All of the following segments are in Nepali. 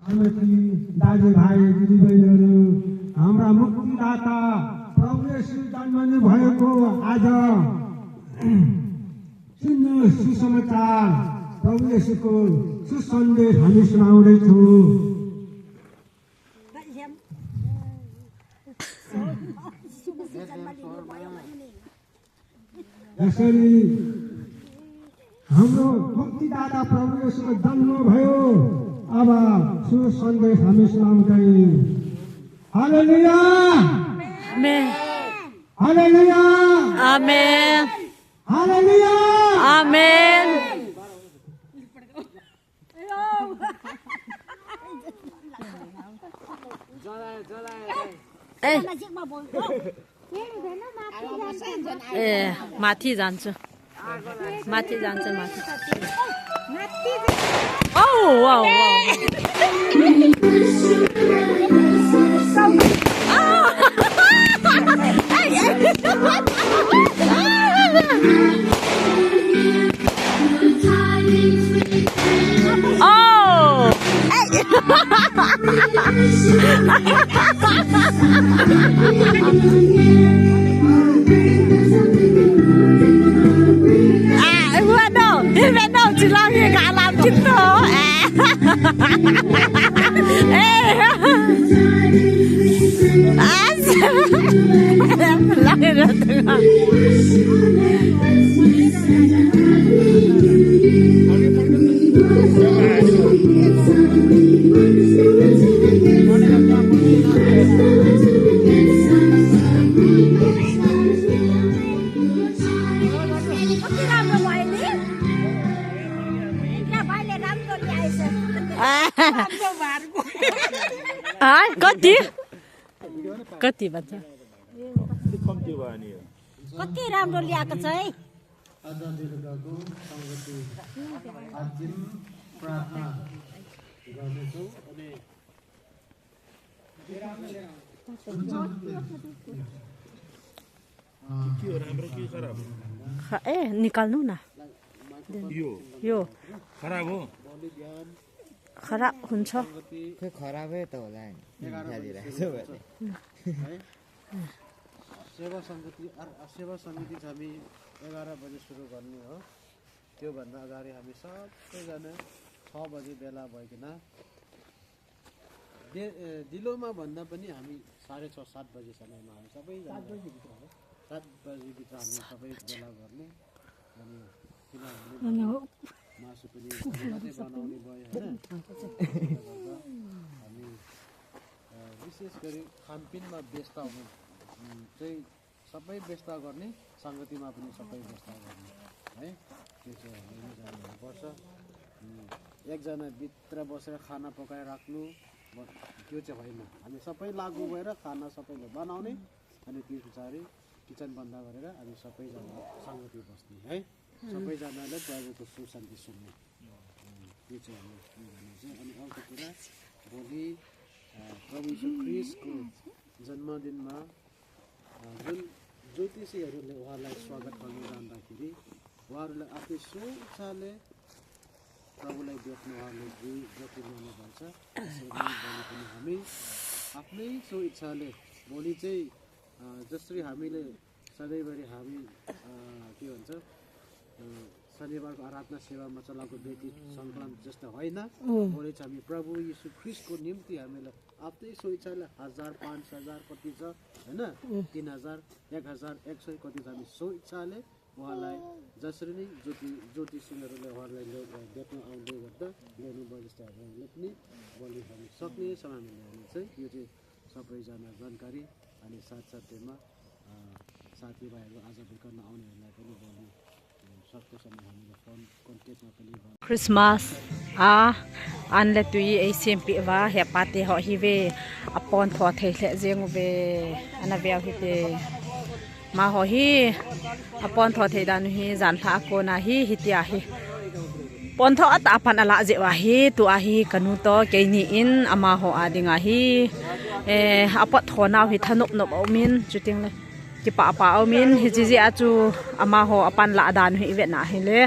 दाजुभाइ दिदीबहिनीहरू हाम्रा मुक्तिदाता प्रभु येशू जन्मनु भएको आज सुसमाचार प्रभु येशूको सुसन्देश हामी सुनाउँदैछौँ। यसरी हाम्रो मुक्तिदाता प्रभु येशूको जन्म भयो। अब सुसन्देश हामी सुनाउँदै hallelujah amen hallelujah amen hallelujah amen ए माथि जान्छु माथि औ wow Bên đâu chỉ làm gì cả làm chính tớ làm gì rồi कति भन्छ कति राम्रो ल्याएको छ है। ए निकाल्नु न यो खराब हो खराब हुन्छ खराबै त होला सेवा समिति हामी 11 बजे सुरु गर्ने हो। त्योभन्दा अगाडि हामी सबैजना 6 बजे बेला भइकन दिलोमा भन्दा पनि हामी 6:30 7 बजेसम्ममा हामी सबैजना 7 बजेभित्र हामी सबै बेला गर्ने। अनि किनभने मासु पनि मात्रै बनाउने भयो होइन। हामी विशेष गरी खानपिनमा व्यस्त हुनु चाहिँ सबै व्यस्त गर्ने, सङ्गतिमा पनि सबै व्यस्त गर्ने है। त्यो चाहिँ हामीले जान्नुपर्छ। एकजना भित्र बसेर खाना पकाएर राख्नु त्यो चाहिँ होइन। हामी सबै लागु भएर खाना सबैले बनाउने अनि त्यस पछाडि किचन बन्द गरेर हामी सबैजना सङ्गति बस्ने है। सबैजनाले प्रभुको सुशान्ति सुन्ने त्यो चाहिँ हामी चाहिँ। अनि अर्को कुरा भोलि प्रभु यीशु ख्रीष्टको जन्मदिनमा जुन ज्योतिषीहरूले उहाँलाई स्वागत गर्न जाँदाखेरि उहाँहरूलाई आफ्नै सो इच्छाले प्रभुलाई देख्न उहाँले जति ल्याउनुपर्छ त्यसरी पनि हामी आफ्नै सो इच्छाले भोलि चाहिँ जसरी हामीले सधैँभरि हामी के भन्छ शनिबारको आराधना सेवामा चलाएको व्यक्ति सङ्कलन जस्तो होइन। भोलि चाहिँ हामी प्रभु यीशु ख्रीष्टको निम्ति हामीलाई आफ्नै सो इच्छाले 1000 5000 कति छ होइन 3000 1000 100 कति छ हामी सो इच्छाले उहाँलाई जसरी नै ज्योतिषीहरूले उहाँलाई देख्न आउँदै गर्दा ल्याउनु भयो जस्तो हामीले पनि भोलि हामी सक्नेसम्म हामी ल्याउने चाहिँ यो चाहिँ सबैजना जानकारी। अनि साथसाथैमा साथीभाइहरू आज बेलुका नआउनेहरूलाई पनि भोलि सक्दोसम्म हामीले फोन कन्ट्याक्टमा पनि Christmas an le tui ei sempi wa he pate ho hi ve apon tho thei le jeng ve ana ve hi te ma ho hi apon tho thei dan hi jan tha ko na hi ti a hi pon tho ata pan ala je wa hi tu a hi kanu to ke ni in ama ho adinga hi apot tho na hi thanop nop min chuting le ki pa pa min hi ji ji a chu ama ho apan la dan hi ve na hi le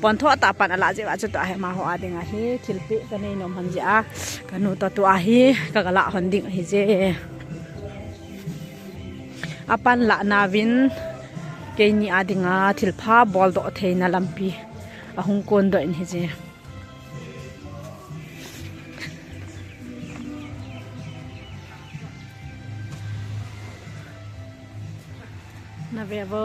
pon tho ta pan ala je wa chu to he ma ho ading a hi thilpi ka nei nom han ja kanu to tu a hi ka gala hon ding hi je apan la na win ke ni adinga thilpha bol do theina lampi ahung kon do in hi je na vevo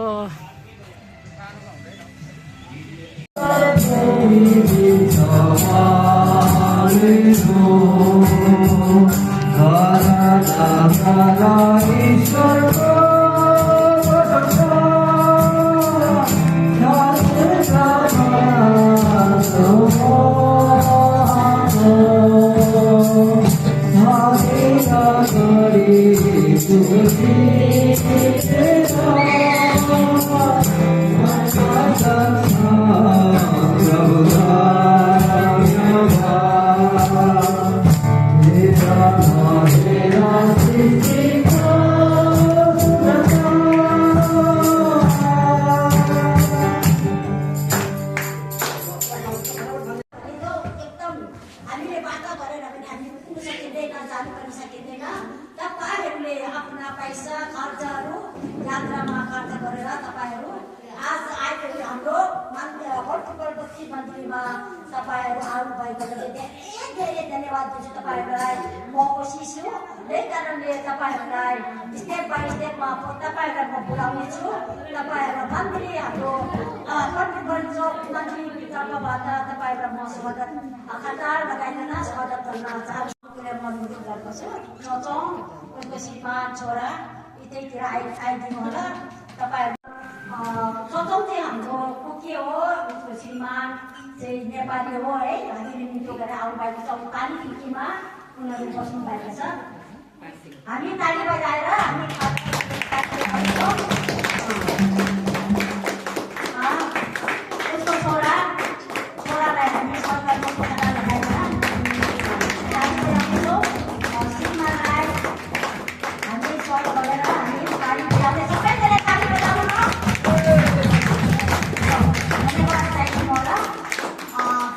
छोरा यतैतिर आइदिनु होला तपाईँहरू सचौँ चाहिँ हाम्रो के हो उसको श्रीमान चाहिँ नेपाली हो है हामीले मिठो गरेर आउनुभएको छ पानी खिड्कीमा उनीहरू बस्नु भएको छ हामी ताली बजाएर हामी उसको छोरालाई हामी सरकारमा पठाएर लगाएर श्रीमानलाई हामी स्वागत गरेर हामी ताली बजाउने सबैजना ताली बजाउनु न धन्यवाद चाहिदिनु होला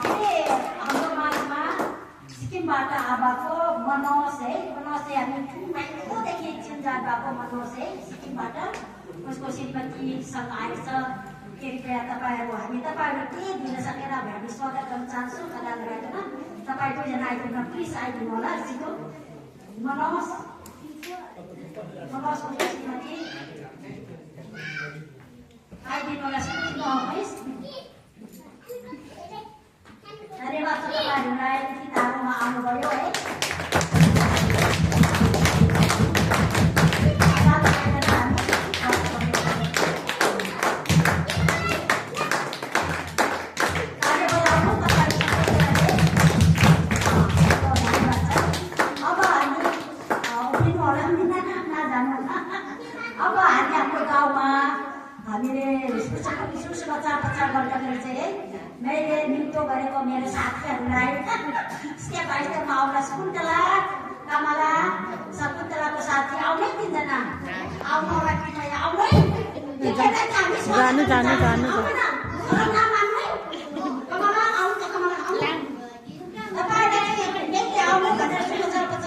फेरि हाम्रो माझमा सिक्किमबाट आएको मनोज है मनोज चाहिँ हामी पहिलोदेखि चिनजान भएको मनोज है सिक्किमबाट उसको श्रीमतीसँग आएछ कृपया तपाईँहरू हामी तपाईँहरू के दिन सकेर हामी स्वागत गर्न चाहन्छौँ कदा लगाइकन तपाईँ दुईजना आइदिनु प्लिज आइदिनु होला सिधो मनोज मनोजको श्रीमती आइदिनु होला सिधो आउनुहोस् धन्यवाद छ तपाईँहरूलाई गीतहरूमा आउनुभयो है मैले नृत्य गरेको मेरो साथीहरूलाई स्टेप बाई स्टेपमा आउला शकुन्तला कमला शकुन्तलाको साथी आउनै तिनजना आउनु होला कृपया आउनै जानु जानु जानु कमला आउनु त कमला आउनु तपाईहरुले नृत्य आउनु भनेर सुझाव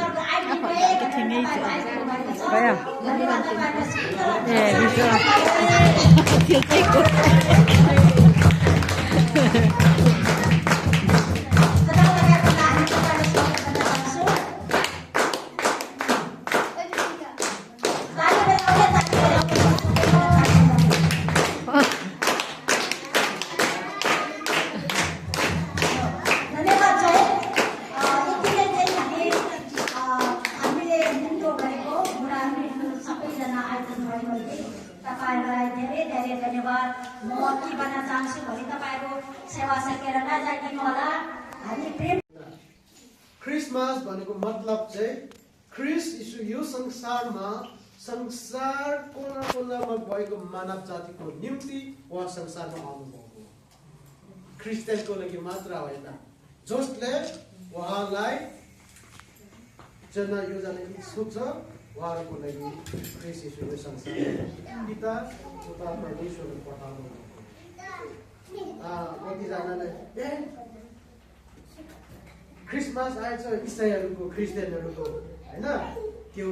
क्रिसमस भनेको मतलब चाहिँ ख्रिस्ट यीशु यो संसारमा संसार कुना कुनामा भएको मानव जातिको निम्ति उहाँ संसारमा आउनुभएको क्रिस्चियनको लागि मात्र होइन जसले उहाँलाई जना योजना इच्छुक छ उहाँहरूको लागि ख्रिस्ट यीशुले संसारमा पिता तथा परमेश्वरले पठाउनु भएको कतिजनाले ए क्रिसमस आएछ इसाईहरूको क्रिस्चियनहरूको होइन त्यो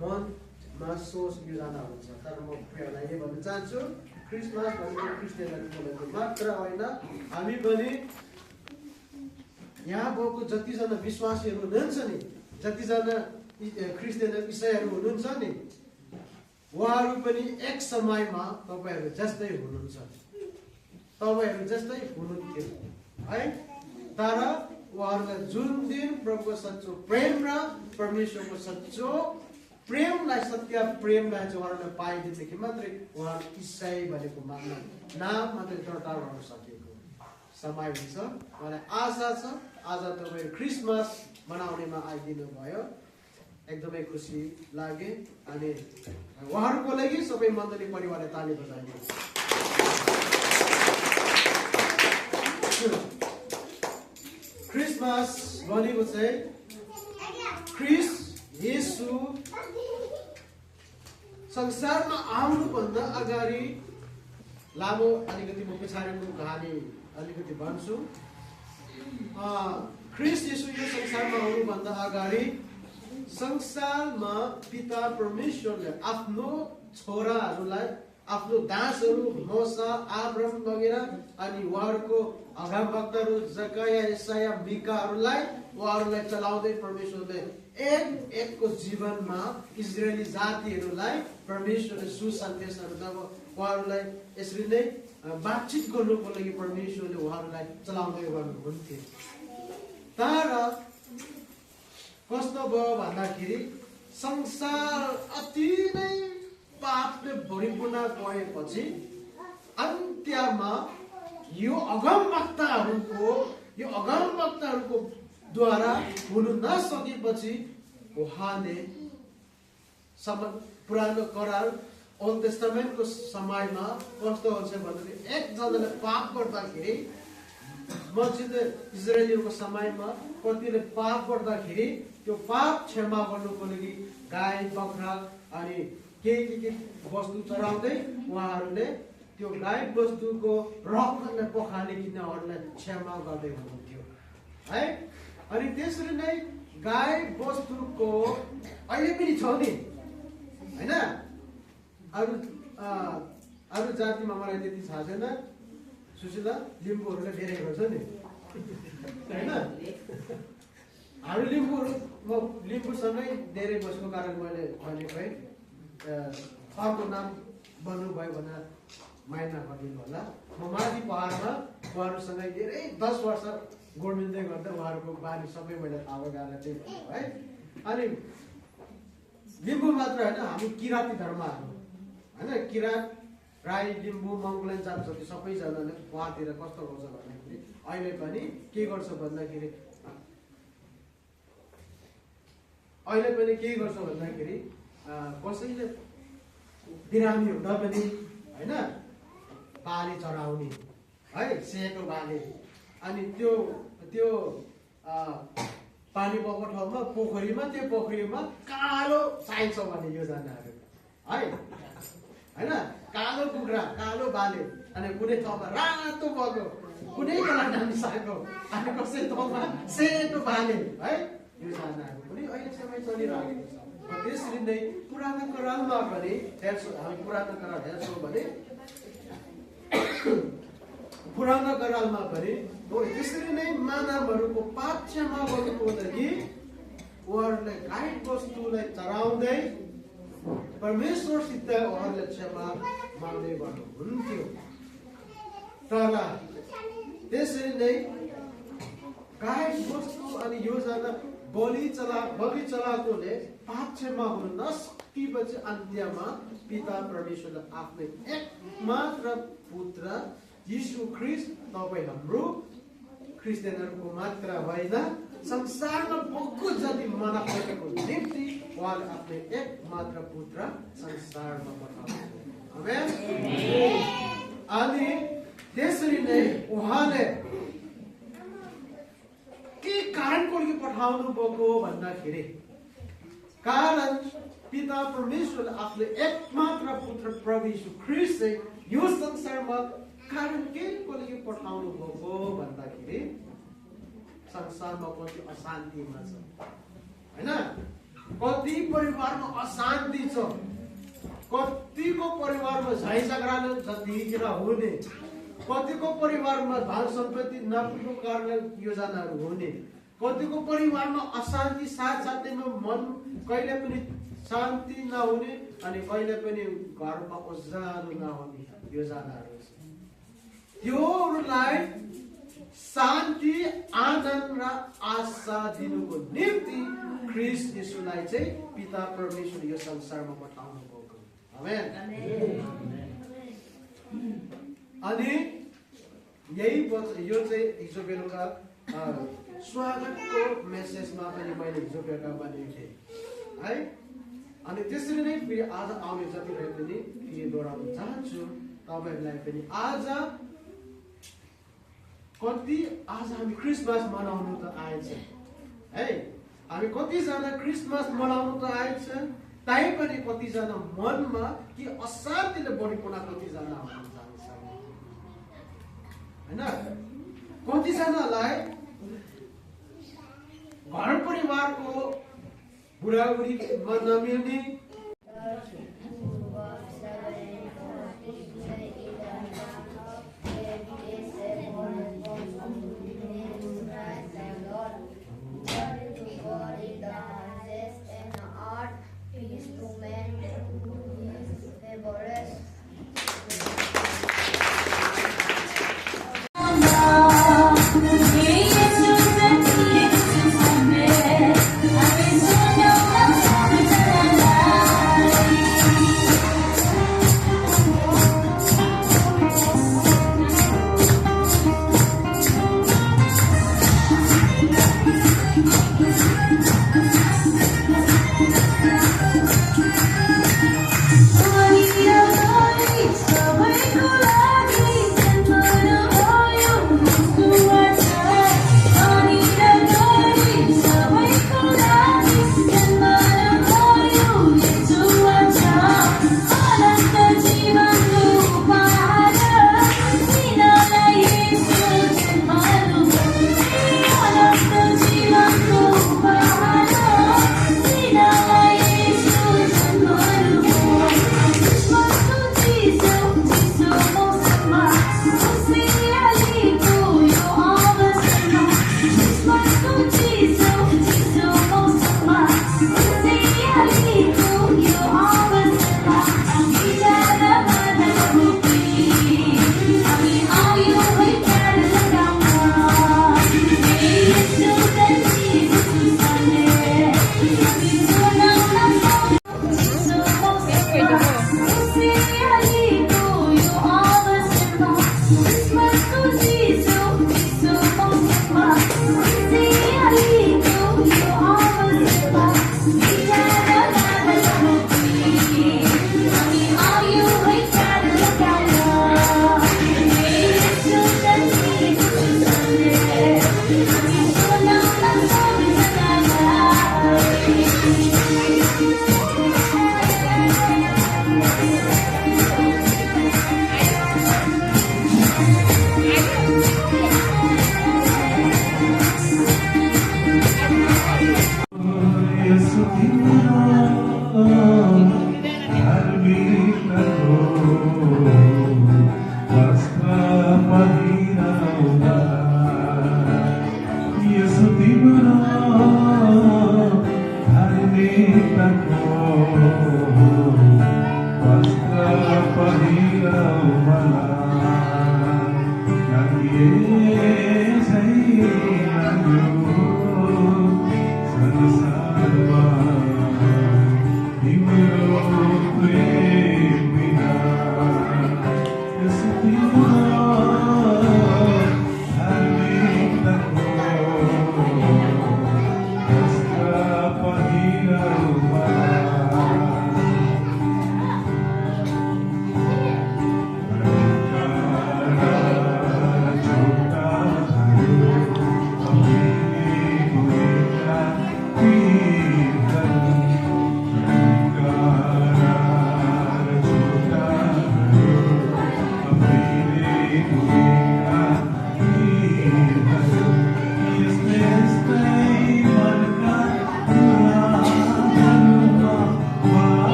मनमा सोच योजना हुन्छ। तर म तपाईँहरूलाई के भन्न चाहन्छु, क्रिसमस भनेको क्रिस्चियनहरूको मात्र होइन, हामी पनि यहाँ भएको जतिजना विश्वासीहरू हुनुहुन्छ नि, जतिजना क्रिस्चियन इसाईहरू हुनुहुन्छ नि, उहाँहरू पनि एक समयमा तपाईँहरू जस्तै हुनुहुन्छ, तपाईँहरू जस्तै हुनुहुन्थ्यो है। तर उहाँहरूलाई जुन दिन प्रभुको सच्चो प्रेम र परमेश्वरको सच्चो प्रेमलाई, सत्य प्रेमलाई चाहिँ उहाँहरूलाई पाइदिएदेखि मात्रै उहाँहरू इसाई भनेको नाम मात्रै दर्ता गर्न सकेको समय हुन्छ। मलाई आशा छ आज तपाईँहरू क्रिसमस मनाउनेमा आइदिनु भयो, एकदमै खुसी लागे। अनि उहाँहरूको लागि सबै मण्डली परिवारले ताली बजाइदिनु। क्रिसमस भनेको चाहिँ क्रिस येशू संसारमा आउनुभन्दा अगाडि, लामो अलिकति म पछाडिको कहानी अलिकति भन्छु। क्रिस येशू यो संसारमा आउनुभन्दा अगाडि संसारमा पिता परमेश्वरले आफ्नो छोराहरूलाई, आफ्नो दासहरू मोसा, आब्राम वगैरह अनि उहाँहरूको अगमवक्ताहरू जकरिया, यशाया, मिकाहरूलाई उहाँहरूलाई चलाउँदै परमेश्वरले एकको जीवनमा इजरायली जातिहरूलाई परमेश्वरले सुसन्देशहरू जब उहाँहरूलाई यसरी नै बातचित गर्नुको लागि परमेश्वरले उहाँहरूलाई चलाउँदै गर्नुहुन्थ्यो। तर कस्तो भयो भन्दाखेरि संसार अति नै पापले भरिपूर्ण गएपछि अन्त्यमा यो अगमवक्ताहरूको द्वारा हुनु नसकेपछि उहाँले पुरानो करार ओल्ड टेस्टामेन्टको समयमा कस्तो हुन्छ भन्दाखेरि एकजनाले पाप गर्दाखेरि, मस्जिद इजरायलीहरूको समयमा कतिले पाप गर्दाखेरि त्यो पाप क्षमा गर्नुको लागि गाई बख्रा अनि के वस्तु चढाउँदै उहाँहरूले त्यो गाई वस्तुको रक्तलाई पखालिकन उहाँहरूलाई क्षमा गर्दै हुनुहुन्थ्यो है। अनि त्यसरी नै गाई वस्तुको अहिले पनि छ नि होइन। अरू जातिमा मलाई त्यति थाहा छैन, सुशीला लिम्बूहरूले धेरै गर्छ नि होइन। हामी लिम्बूहरू, म लिम्बूसँगै धेरै बसेको कारण मैले भनेको है, अर्को नाम बन्नुभयो भनेर माया नगरिदिनु होला। म माथि पहाडमा उहाँहरूसँगै धेरै 10 वर्ष गोड्मिँदै गर्दा उहाँहरूको बानी सबै मैले थाहा गएर चाहिँ है। अनि लिम्बू मात्र होइन, हामी किराँती धर्महरू होइन, किराँत, राई, लिम्बू, मङ्गोलियन जात जति सबैजनाले उहाँतिर कस्तो गर्छ भन्दाखेरि अहिले पनि के गर्छ भन्दाखेरि कसैले बिरामी हुँदा पनि होइन बाली चढाउने है, सेतो बाली। अनि त्यो पानी भएको ठाउँमा पोखरीमा, त्यो पोखरीमा कालो चाहिन्छ भन्ने योजनाहरू है होइन। कालो कुखुरा, कालो बाले, अनि कुनै ठाउँमा रातो भएको, कुनै बेला नामिसाएको, अनि कसै ठाउँमा सेतो बाले है, योजनाहरू पनि अहिले समय चलिरहेको छ। त्यसरी नै पुरानो करारमा पनि हेर्छौँ, हामी पुरानो करार हेर्छौँ भने पुरानो करारमा पनि त्यसरी नै मानवहरूको पाप क्षमा गर्नुको लागि उहाँहरूले गाई वस्तुलाई चढाउँदै परमेश्वरसित उहाँहरूले क्षमा माग्दै गर्नुहुन्थ्यो। तर त्यसरी नै गाई वस्तु अनि योजना बलि चलाएकोले पाप क्षमा हुन नसकेपछि अन्त्यमा पिता परमेश्वरले आफ्नो एकमात्र पुत्र यीशु ख्रीष्ट, तपाईँ हाम्रो क्रिस्चियनहरूको मात्र होइन संसारमा बहुत जति मानवताको निम्ति उहाँले आफ्नो एकमात्र पुत्र संसारमा पठाउनुभयो। आमेन। अनि त्यसरी नै उहाँले के कारणको लागि पठाउनु भएको भन्दाखेरि, कारण पिता परमेश्वरले आफ्नो एकमात्र पुत्र प्रभु यीशु ख्रीष्ट चाहिँ यो संसारमा कारण केको लागि पठाउनु भएको भन्दाखेरि संसारमा कति अशान्तिमा छ हैन, कति परिवारमा अशान्ति छ, कतिको परिवारमा झै झगडा जतिखेर हुने, कतिको परिवारमा धन सम्पत्ति नपुगेको कारणले योजनाहरू हुने, कतिको परिवारमा अशान्ति साथसाथैमा मन कहिले पनि शान्ति नहुने अनि कहिले पनि घरमा उज्यालो नहुने योजनाहरू छ। त्योहरूलाई शान्ति, आनन्द र आशा दिनुको निम्ति ख्रीष्ट येशूलाई चाहिँ पिता परमेश्वर यो संसारमा पठाउनु भएको। आमेन। अनि यही यो चाहिँ हिजो बेलुका स्वागतको मेसेजमा पनि मैले हिजो बेलुका भनेको थिएँ है। अनि त्यसरी नै फेरि आज आउने जतिलाई पनि फेरि दोहोऱ्याउन चाहन्छु तपाईँहरूलाई पनि। आज हामी क्रिसमस मनाउनु त आएछ है, हामी कतिजना क्रिसमस मनाउनु त आएछ, तैपनि कतिजना मनमा कि अशान्तिले बढिपुना कतिजना हुनुहुन्छ हैन। कतिजनालाई घर परिवारको बुढाबुढीमा नमिल्ने,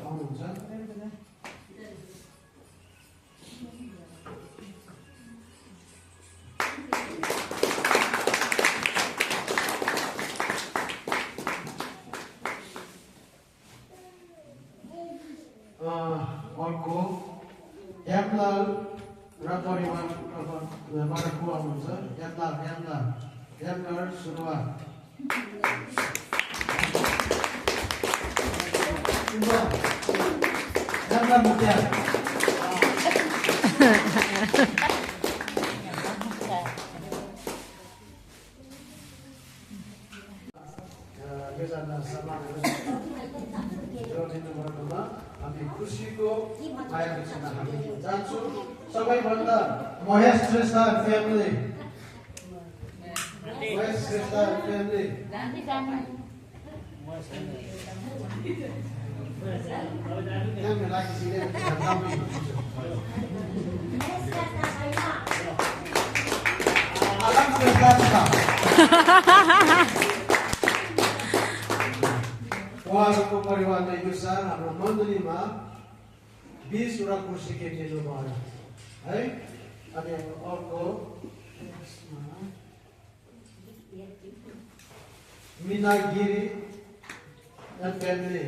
आउनुहुन्छ अर्को यामलाल र परिवारबाट को आउनुहुन्छ यामलाल सुरुवात यामलाल मुखिया हामी खुसीको आएको छैन हामी जान्छौँ सबैभन्दा महेश श्रेष्ठ फ्यामिली उहाँहरूको परिवारले यो साल हाम्रो मण्डलीमा 20वटा कुर्सी किनिदिनु भयो है। अनि अर्को मीना गिरी एन्ड फ्यामिली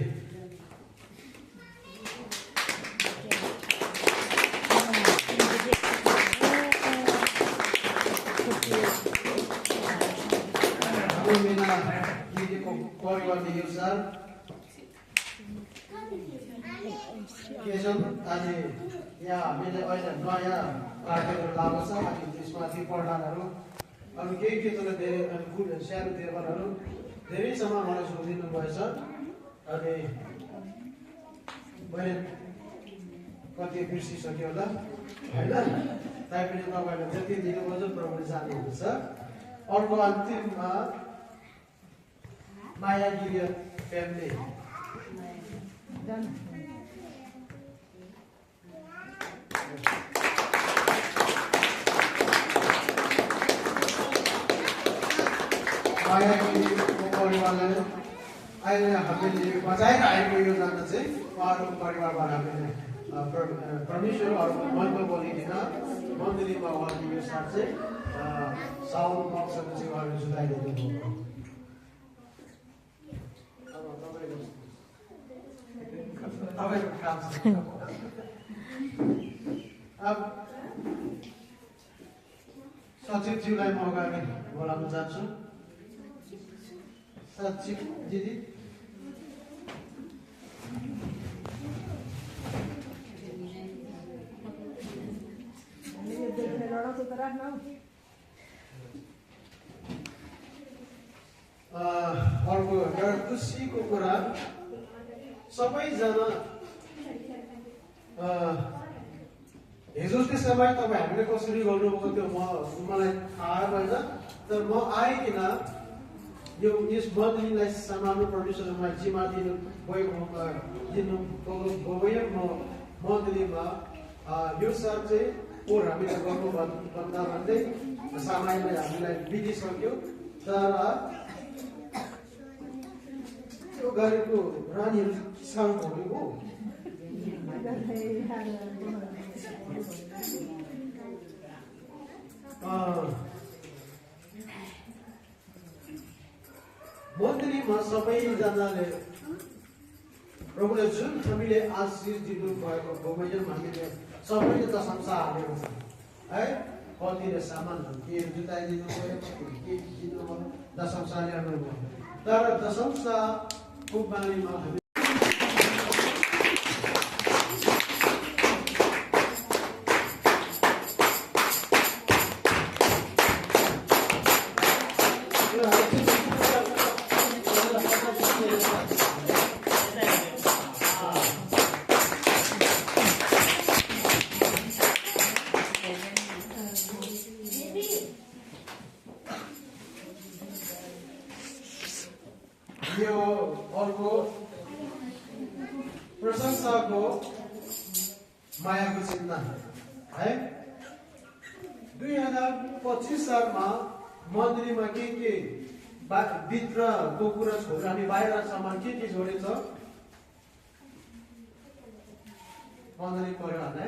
मीना गिरीको परिवारले यो साल अनि यहाँ हामीले अहिले नयाँ कार्डहरू लगाएको छ अनि त्यसमाथि प्रधानहरू अनि के तर धेरै अनि फुल सानो टेबलहरू धेरै सामानहरू सोधिदिनु भएछ। अनि मैले कति बिर्सिसक्यो होला होइन, तैपनि तपाईँहरूले जति दिनुभयो प्रभुले जान्नुहुन्छ। अर्को अन्तिममा माया गिरी फ्यामिली परिवारलाई अहिले हामीले बचाएर आएको योजना चाहिँ उहाँहरूको परिवारबाट हामीले परमेश्वरहरूको मनमा बोलिकन मन्दिरमा उहाँले यो साथ चाहिँ साउन पक्षमा चाहिँ उहाँले जुटाइदिनु भयो। तपाईँको काम छ। अब सचिवज्यूलाई म अगाडि बोलाउन चाहन्छु। सचिव दिदी अर्को एउटा खुसीको कुरा, सबैजना हिजो त्यसमा तपाईँ हामीले कसरी गर्नुभयो त्यो मलाई थाहा भएन, तर म आइकन यो यस मन्दिरलाई सम्हाल्नु परमेश्वरलाई जिम्मा दिनु भयो। म मन्दिरमा यो साल चाहिँ पोहोर हामीले गर्नु भन्दा भन्दै समयले हामीलाई बितिसक्यो, तर त्यो गरेको रानीहरू सानो भएको मन्दिरमा सबैजनाले प्रभुले जुन हामीले आशिष दिनु भएको बमोजिम हामीले सबैले प्रशंसा हालेको छ है। कतिले सामानहरू के जुटाइदिनु भयो, के दिनु भयो, प्रशंसा ल्याउनु भयो, तर प्रशंसाको बारेमा हामी अर्को प्रशंसाको मायाको चिन्ह है। 2025 सालमा मन्दिरमा के भित्रको कुरा छोडेर हामी बाहिर सामान के जोडेछ मन्दरी पर्यो भने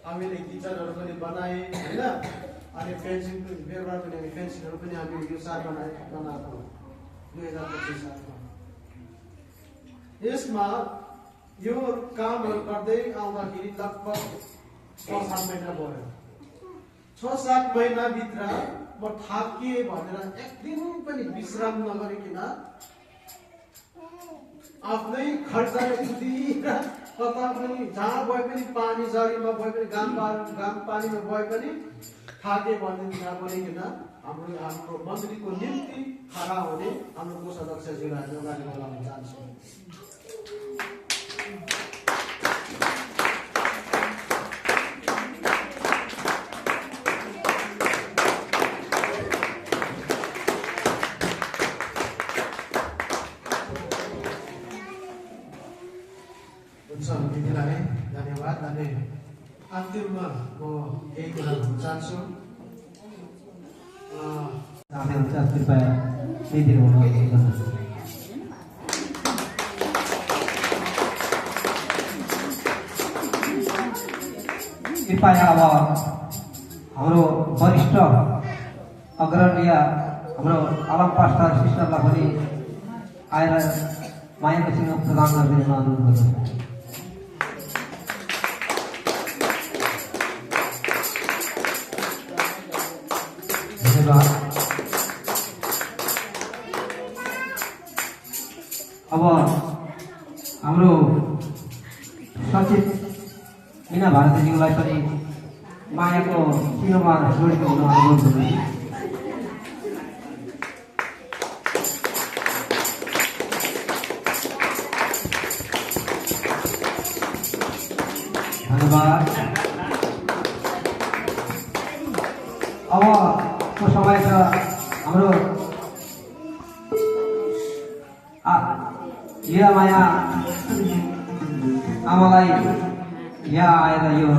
हामीले किचनहरू पनि बनाए होइन अनि फेन्सिङ बेलुका पनि फेन्सिङहरू पनि हामीले यो साल बनाएको 2025 सालमा यसमा यो कामहरू गर्दै आउँदाखेरि लगभग 6-7 महिना भयो 6-7 महिनाभित्र म थाकिए भनेर एक दिन पनि विश्राम नगरिकन आफ्नै खर्चले कुदिएर कता पनि जहाँ गए पनि पानी झरीमा गए पनि घाम पानीमा गए पनि थाके भन्ने नबनिकन हाम्रो मन्त्रीको निम्ति खडा हुने हाम्रो कोषाध्यक्षज्यूलाई हामी अगाडि बढाउन चाहन्छौँ। दिदीलाई धन्यवाद अनि अन्तिममा म यही कुरा भन्न चाहन्छु कृपया दिदिनु कृपया अब हाम्रो वरिष्ठ अग्रणीय हाम्रो अलम पास्टर सिस्टरलाई पनि आएर मायाको चिन्ह प्रदान गरिदिन अनुरोध गर्छु। अब हाम्रो सचिव मीना भारतीज्यूलाई पनि मायाको चिन्हमा जोडेको हुन अनुरोध गर्छु। धन्यवाद। अबको समय छ हाम्रो माया आमालाई यहाँ आएर यो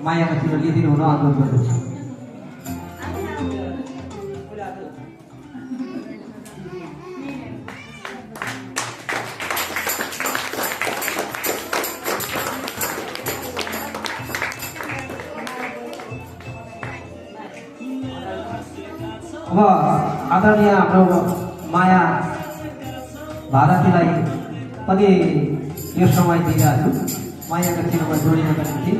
मायाको चिन्ह लिइदिनु हुन अनुरोध गर्दछु। अब आदरणीय हाम्रो माया भारतीलाई पनि यो समय दिइरहेको छु मायाको चिन्हमा जोडिनका निम्ति।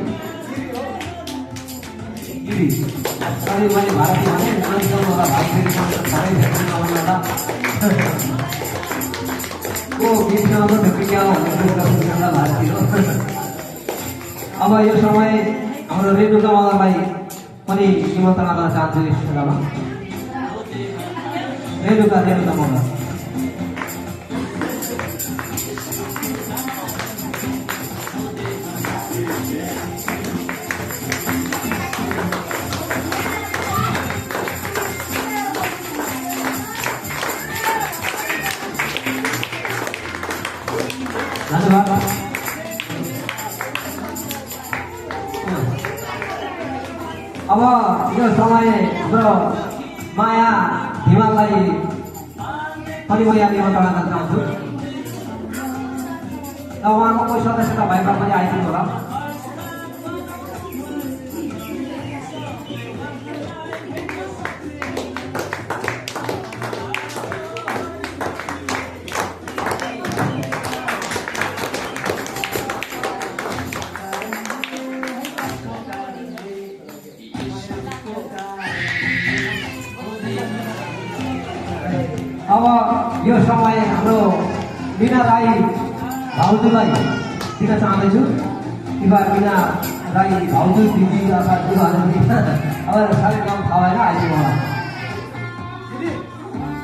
अनि मैले भारती भने होला भाइ साह्रै भेट्नु नहुँदा को बिचमा ढुकिया भन्ने भारती हो। अब यो समय हाम्रो रेणुका मगरलाई पनि निमन्त्रणा गर्न चाहन्छु यस जग्गामा। रेणुका मगर धन्यवाद। अब यो समय हाम्रो माया हिमाललाई पनि म यहाँ निमन्त्रणा गर्न चाहन्छु। र उहाँको कोही सदस्यता भएका पनि आइदिनु होला। अब यो समय हाम्रो मीना राई भाउजूलाई दिन चाहँदैछु। कृपया मीना राई भाउजू दिदी अथवा दिदीहरू अब साह्रै गाउँ थाहा भएर आइदिनु होला।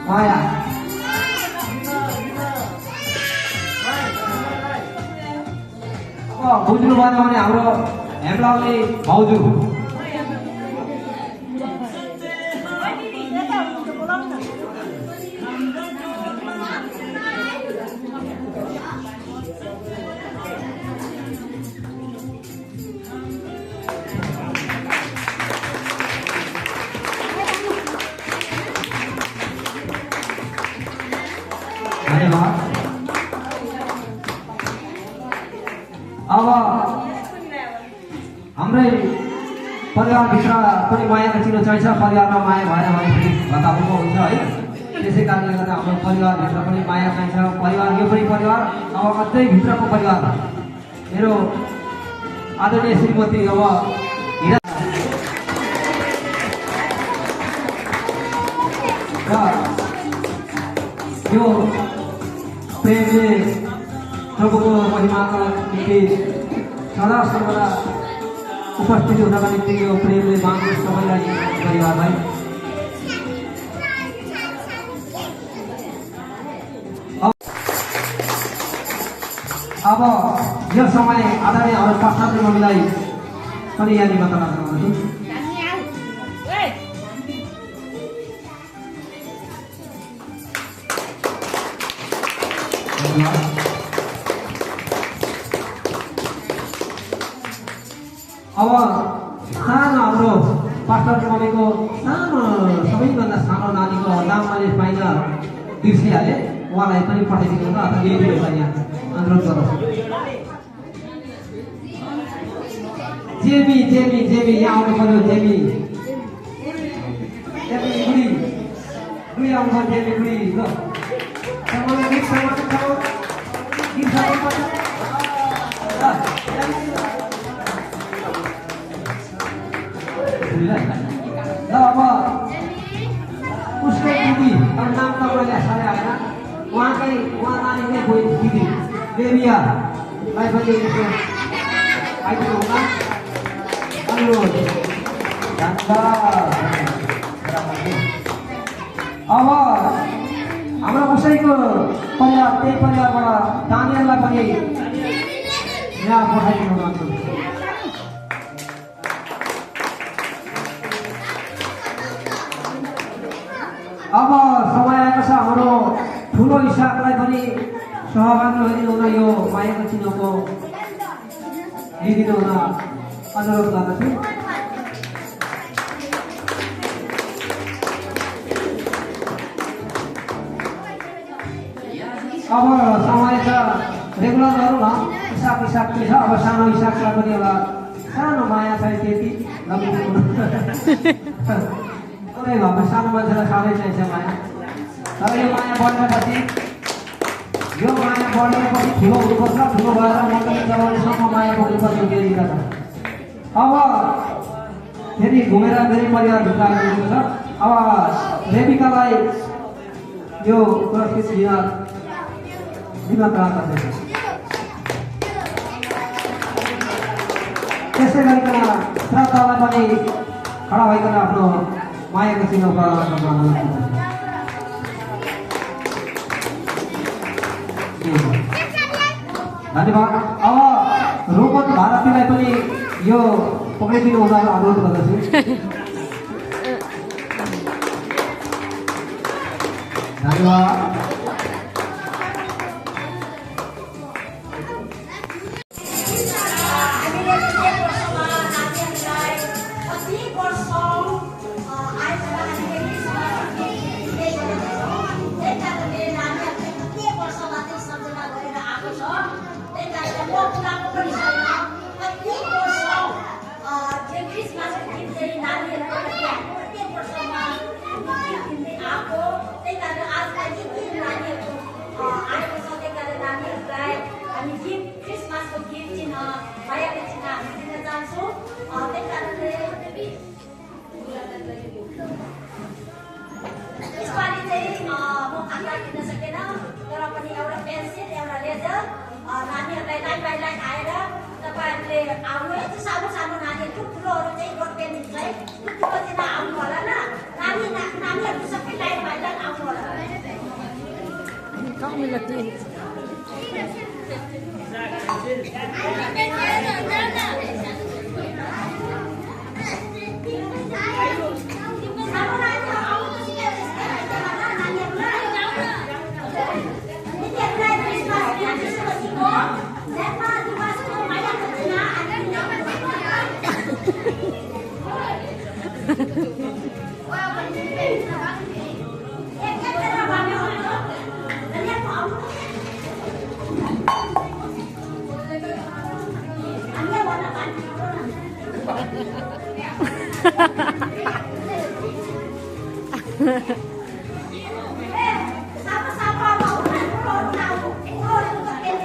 माया अब बुझ्नु भएन भने हाम्रो हेमलाउने भाउजू अब हाम्रै परिवारभित्र पनि मायाको चिनो चाहिन्छ। परिवारमा माया भएन भने पनि भताभुको हुन्छ है। त्यसै कारणले गर्दा हाम्रो परिवारभित्र पनि माया चाहिन्छ। परिवार यो पनि परिवार, अब अझै भित्रको परिवार मेरो आदरणीय श्रीमती अब हिरा र यो प्रेमले प्रभुको महिमाका निम्ति सदा सर्वदा उपस्थित हुनका निम्ति यो प्रेमले माग्नु सबैलाई परिवारलाई। अब यो समय आदरणीय हाम्रो पास्टर मम्मीलाई पनि यहाँ निमन्त्रण गराउँछु। अब सानो हाम्रो पास्टर मम्मीको सानो सबैभन्दा सानो नानीको नाम मैले पाइन बिर्सिहालेँ। उहाँलाई पनि पठाइदिनु न अथवा ल्याइदिनु होला यहाँ अनुरोध गर्छु। जेमी जेमी जेमी यहाँ आउनु पर्यो। जेमी जेमी गुडी गुडी आउनु पर्यो। जेमी गुडी ल अब उसको दिदी अब नाम तपाईँले साह्रै आएन। उहाँ नानीकै दिदी बेबियालाई पनि आइदिनु होला अनुरोध। अब हाम्रो उसैको परिवार, त्यही परिवारबाट दानियललाई पनि यहाँ पठाइदिनु सक्छु। अब समय आएको छ हाम्रो ठुलो इसाकलाई पनि सहभागी भइदिनु हुन यो मायाको चिनोको लिइदिनु हुन अनुरोध गर्दछु। अब समय छ रेगुलर गरौँ न। इसाक इसाक के छ अब सानो इसाकलाई पनि एउटा सानो माया छ। त्यति लगिदिनु कुनै घरमा सानो मान्छेलाई साह्रै चाहिन्छ माया। तर यो माया बढ्नेपछि ठुलो हुनुपर्छ। ठुलो भएर मण्डली चलाउनेसम्म माया बढ्नुपर्छ। त्यतिखेर अब फेरि घुमेर फेरि परिवार भित्र छ। अब रेबिकालाई यो पुरस्कृत निमन्त्रण गर्दैछ। त्यसै गरिकन श्रद्धालाई पनि खडा भइकन आफ्नो मायाको चिनो प्रदान धन्यवाद। अब रोपत भारतीलाई पनि यो पक्रिदिनु हुन अनुरोध गर्दछु। धन्यवाद। Sama-sama mau pulau tahu. Pulau itu pakai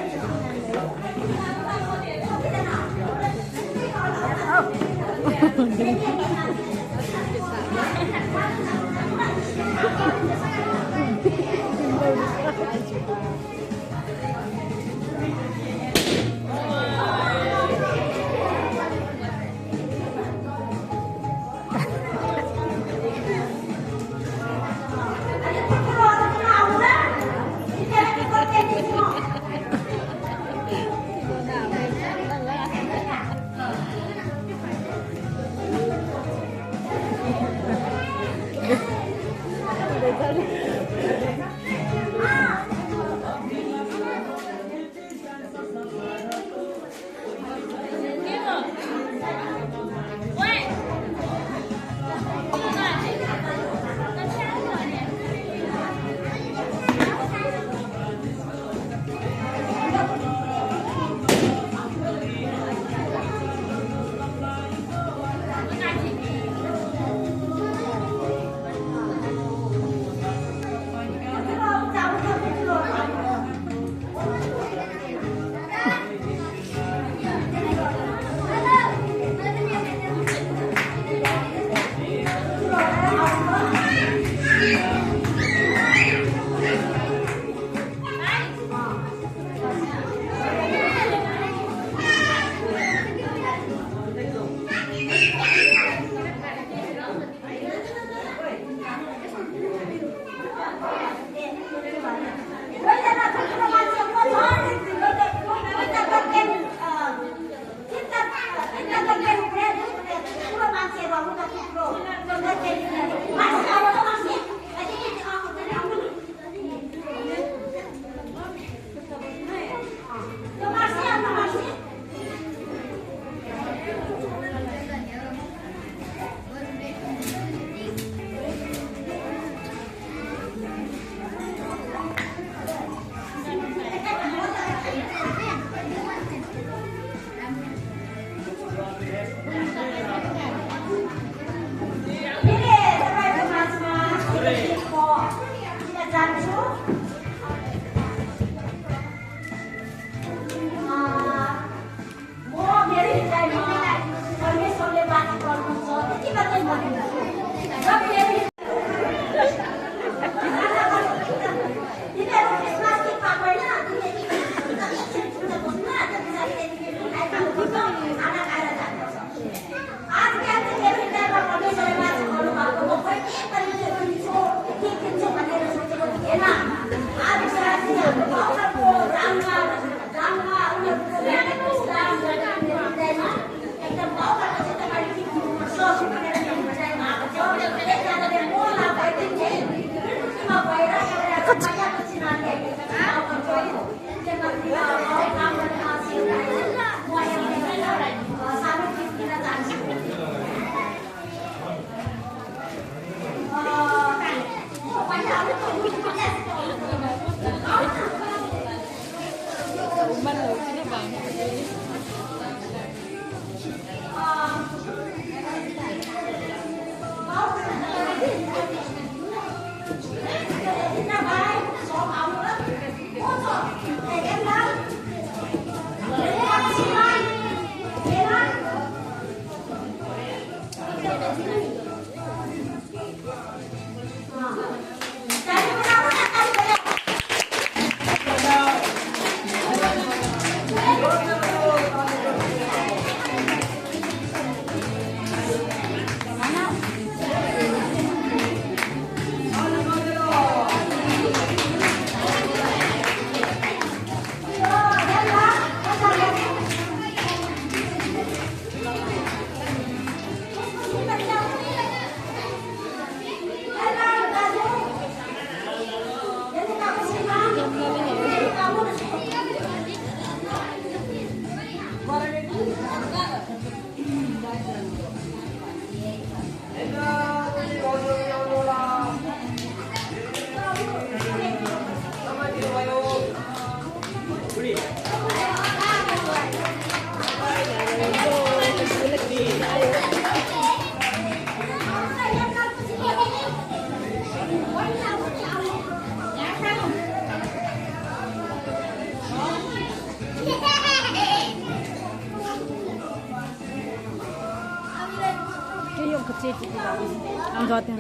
ang dati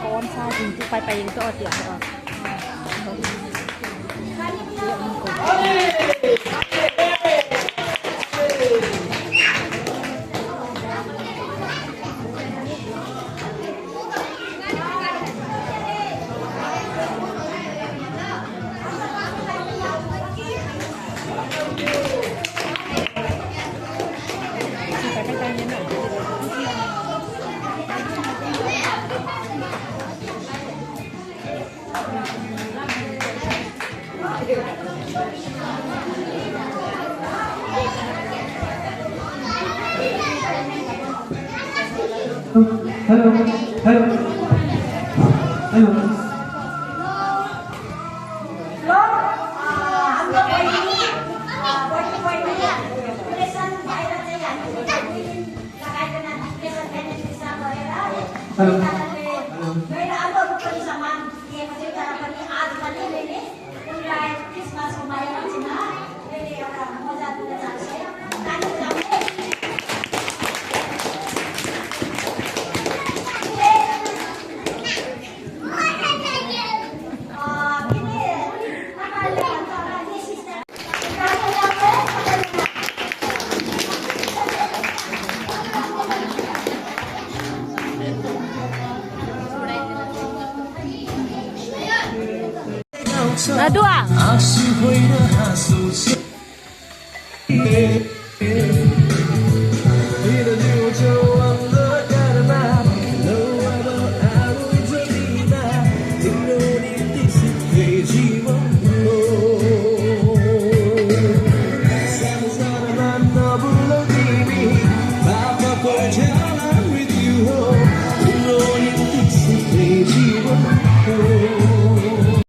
kon sa din tu pai pai to atia ko Hello. Hello. Hello. हाम्रो बहिनी डिप्रेसन भएर चाहिँ हामीले लगाइकन डिप्रेसन बेनिफिटमा गरेर मेरो अरूहरू पनि सामान दिएको थियो तर पनि आज पनि मैले उनलाई क्रिसमसको मायामा मैले एउटा मजा दिन चाहन्छु Dua.